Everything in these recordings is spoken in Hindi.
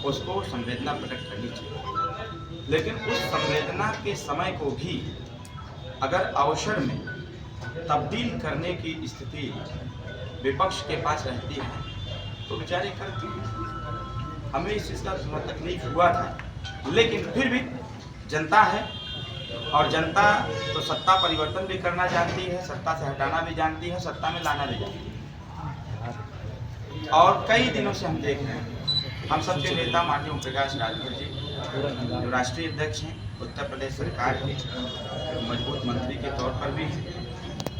उसको संवेदना प्रकट करनी चाहिए। लेकिन उस संवेदना के समय को भी अगर अवसर में तब्दील करने की स्थिति विपक्ष के पास रहती है तो बेचारे करते हैं। हमें इस चीज़ का थोड़ा तकलीफ हुआ था, लेकिन फिर भी जनता है और जनता तो सत्ता परिवर्तन भी करना जानती है, सत्ता से हटाना भी जानती है, सत्ता में लाना भी जानती है। और कई दिनों से हम देख रहे हैं, हम सबके नेता माननीय ओम प्रकाश राजभर जी जो राष्ट्रीय अध्यक्ष हैं, उत्तर प्रदेश सरकार के मजबूत मंत्री के तौर पर भी हैं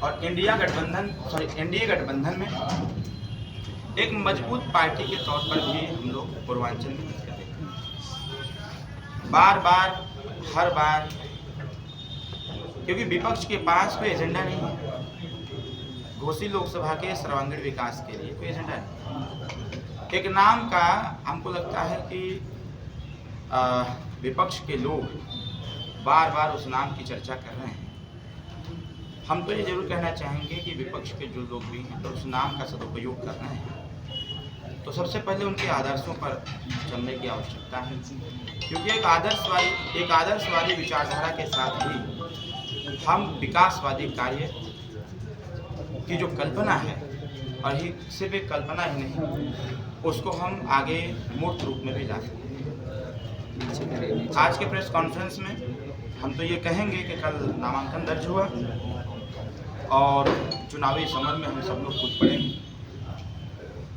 और एनडीए गठबंधन में एक मजबूत पार्टी के तौर पर भी हम लोग पूर्वांचल में देखते हैं। बार बार हर बार, क्योंकि विपक्ष के पास कोई एजेंडा नहीं है, घोसी लोकसभा के सर्वांगीण विकास के लिए कोई एजेंडा नहीं। एक नाम का हमको लगता है कि विपक्ष के लोग बार बार उस नाम की चर्चा कर रहे हैं। हम तो ये जरूर कहना चाहेंगे कि विपक्ष के जो लोग भी हैं तो उस नाम का सदुपयोग कर रहे हैं, तो सबसे पहले उनके आदर्शों पर चलने की आवश्यकता है, क्योंकि एक आदर्शवादी विचारधारा के साथ ही हम विकासवादी कार्य की जो कल्पना है, और ही सिर्फ एक कल्पना ही नहीं, उसको हम आगे मूर्त रूप में भी ला सकते हैं। आज के प्रेस कॉन्फ्रेंस में हम तो ये कहेंगे कि कल नामांकन दर्ज हुआ और चुनावी समर में हम सब लोग कूद पड़ेंगे।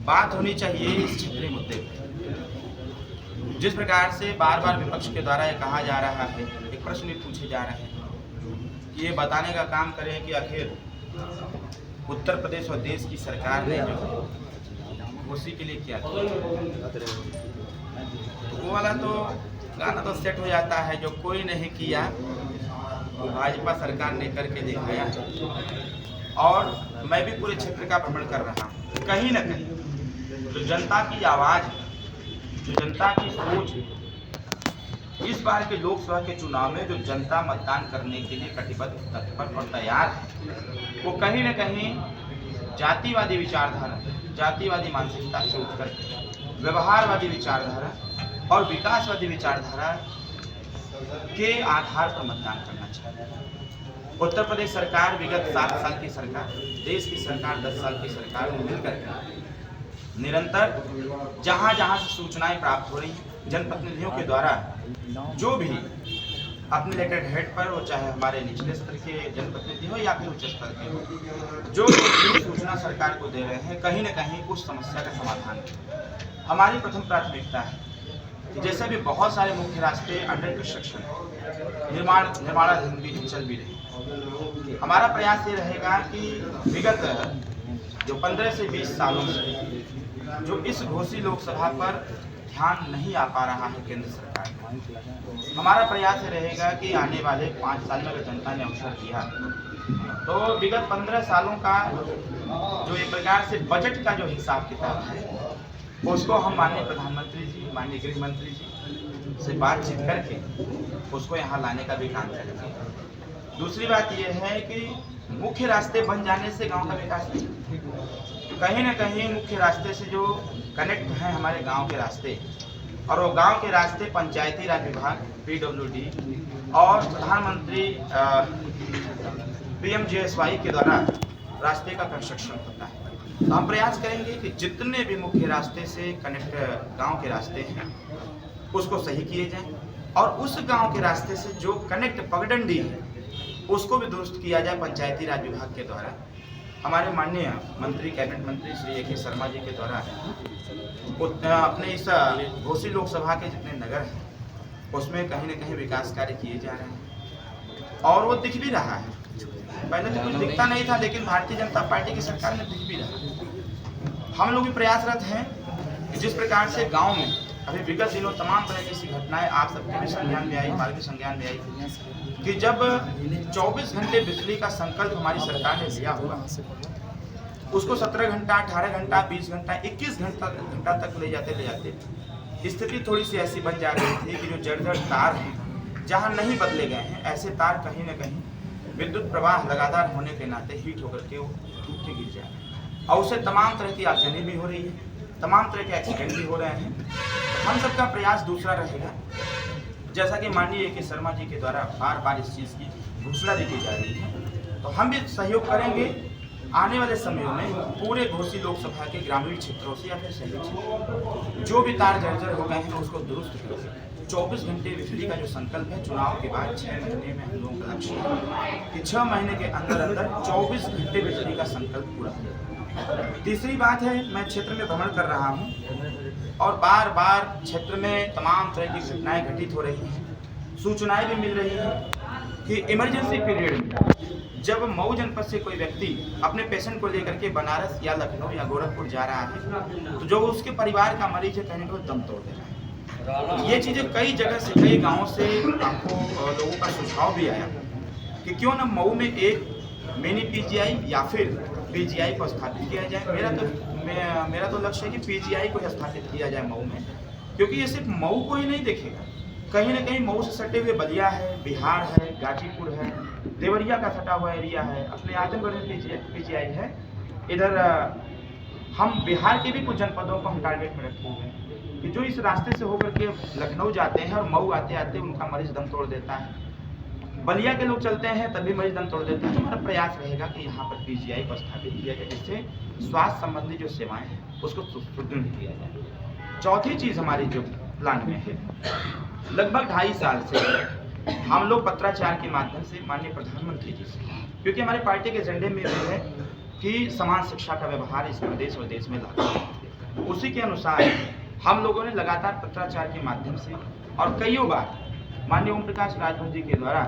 बात होनी चाहिए इस क्षेत्रीय मुद्दे पर। जिस प्रकार से बार बार विपक्ष के द्वारा ये कहा जा रहा है, एक प्रश्न भी पूछे जा रहे हैं कि ये बताने का काम करें कि आखिर उत्तर प्रदेश और देश की सरकार ने जो उसी के लिए क्या किया, वो वाला तो गाना तो सेट हो जाता है, जो कोई नहीं किया वो भाजपा सरकार ने करके दिखाया है। और मैं भी पूरे क्षेत्र का भ्रमण कर रहा हूँ, कहीं ना कहीं जो जनता की आवाज़ है, जो जनता की सोच है, इस बार के लोकसभा के चुनाव में जो जनता मतदान करने के लिए कटिबद्ध, तत्पर और तैयार है, वो कहीं ना कहीं जातिवादी विचारधारा, जातिवादी मानसिकता से उठकर व्यवहारवादी विचारधारा और विकासवादी विचारधारा के आधार पर मतदान करना चाहिए। उत्तर प्रदेश सरकार विगत 7 साल की सरकार, देश की सरकार 10 साल की सरकार में मिलकर निरंतर जहां जहां से सूचनाएं प्राप्त हो रही हैं, जनप्रतिनिधियों के द्वारा जो भी अपने इलेक्टेड हेड पर, वो चाहे हमारे निचले स्तर के जनप्रतिनिधि हो या फिर उच्च स्तर के हो, जो सूचना सरकार को दे रहे हैं, कहीं ना कहीं उस समस्या का समाधान है। हमारी प्रथम प्राथमिकता है कि जैसे भी बहुत सारे मुख्य रास्ते अंडर कंस्ट्रक्शन, निर्माणाधीन भी चल भी रहे, हमारा प्रयास ये रहेगा कि विगत जो 15 से 20 सालों से जो इस घोसी लोकसभा पर ध्यान नहीं आ पा रहा है केंद्र सरकार का, हमारा प्रयास ये रहेगा कि आने वाले 5 साल में अगर जनता ने अवसर दिया तो विगत 15 सालों का जो एक प्रकार से बजट का जो हिसाब किताब है, उसको हम माननीय प्रधानमंत्री जी, माननीय गृह मंत्री जी से बातचीत करके उसको यहाँ लाने का भी काम करेंगे। दूसरी बात यह है कि मुख्य रास्ते बन जाने से गांव का विकास नहीं, तो कहीं ना कहीं मुख्य रास्ते से जो कनेक्ट हैं हमारे गांव के रास्ते, और वो गांव के रास्ते पंचायती राज विभाग, PWD और प्रधानमंत्री PMGSY के द्वारा रास्ते का कंस्ट्रक्शन होता है। तो हम प्रयास करेंगे कि जितने भी मुख्य रास्ते से कनेक्ट गांव के रास्ते हैं उसको सही किए जाएं, और उस गांव के रास्ते से जो कनेक्ट पगडंडी है उसको भी दुरुस्त किया जाए पंचायती राज विभाग के द्वारा। हमारे माननीय मंत्री, कैबिनेट मंत्री श्री AK शर्मा जी के द्वारा अपने इस घोसी लोकसभा के जितने नगर हैं उसमें कहीं ना कहीं विकास कार्य किए जा रहे हैं, और वो दिख भी रहा है। पहले तो कुछ दिखता नहीं था, लेकिन भारतीय जनता पार्टी की सरकार में दिख भी रहा। हम लोग भी प्रयासरत हैं कि जिस प्रकार से गांव में अभी विगत दिनों तमाम तरह की ऐसी घटनाएं आप सबके भी संज्ञान में आई, हमारे भी संज्ञान में आई, कि जब 24 घंटे बिजली का संकल्प हमारी सरकार ने लिया हुआ, उसको 17 घंटा, 18 घंटा, 20 घंटा, 21 घंटा तक ले जाते स्थिति थोड़ी सी ऐसी बन जा रही थी कि जो जर्जर तार हैं, जहाँ नहीं बदले गए हैं, ऐसे तार कहीं ना कहीं विद्युत प्रवाह लगातार होने के नाते हीट होकर के वो टूट के गिर जाए, और उससे तमाम तरह की आगजनी भी हो रही है, तमाम तरह के एक्सीडेंट भी हो रहे हैं। हम सबका प्रयास दूसरा रहेगा, जैसा कि माननीय के शर्मा जी के द्वारा बार बार इस चीज़ की घोषणा दी जा रही है, तो हम भी सहयोग करेंगे आने वाले समयों में पूरे घोसी लोकसभा के ग्रामीण क्षेत्रों से या फिर शहरी क्षेत्रों जो भी तार जर्जर हो गए हैं उसको दुरुस्त करेंगे। 24 घंटे बिजली का जो संकल्प है चुनाव के बाद 6 महीने में हम लोगों का लक्ष्य है कि 6 महीने के अंदर अंदर 24 घंटे बिजली का संकल्प पूरा हो। तीसरी बात है, मैं क्षेत्र में भ्रमण कर रहा हूँ और बार बार क्षेत्र में तमाम तरह की घटनाएं घटित हो रही हैं, सूचनाएं भी मिल रही हैं कि इमरजेंसी पीरियड में जब मऊ जनपद से कोई व्यक्ति अपने पेशेंट को लेकर के बनारस या लखनऊ या गोरखपुर जा रहा है तो जो उसके परिवार का मरीज है कहने को दम तोड़ दे रहा है। ये चीज़ें कई जगह से, कई गांवों से हमको लोगों का सुझाव भी आया कि क्यों न मऊ में एक मिनी पीजीआई या फिर पीजीआई को स्थापित किया जाए। मेरा तो लक्ष्य है कि पीजीआई को स्थापित किया जाए मऊ में, क्योंकि ये सिर्फ मऊ को ही नहीं देखेगा, कहीं ना कहीं मऊ से सटे हुए बलिया है, बिहार है, गाजीपुर है, देवरिया का सटा हुआ एरिया है, अपने आजमगढ़ में पीजीआई है। इधर हम बिहार के भी कुछ जनपदों को हम टारगेट में रखे हुए हैं कि जो इस रास्ते से होकर के लखनऊ जाते हैं और मऊ आते आते उनका मरीज दम तोड़ देता है, बलिया के लोग चलते हैं तभी मरीज दम तोड़ देते हैं। हमारा प्रयास रहेगा कि यहाँ पर पीजीआई को स्थापित किया जाए, जिससे स्वास्थ्य संबंधी जो सेवाएं हैं उसको सुदृढ़ किया जाए। चौथी चीज़ हमारी जो प्लान में है, लगभग 2.5 साल से हम लोग पत्राचार के माध्यम से माननीय प्रधानमंत्री जी से, क्योंकि हमारे पार्टी के एजेंडे में भी है कि समान शिक्षा का व्यवहार इस प्रदेश और देश में लागू है, उसी के अनुसार हम लोगों ने लगातार पत्राचार के माध्यम से और कईयों बार माननीय ओम प्रकाश राजभर जी के द्वारा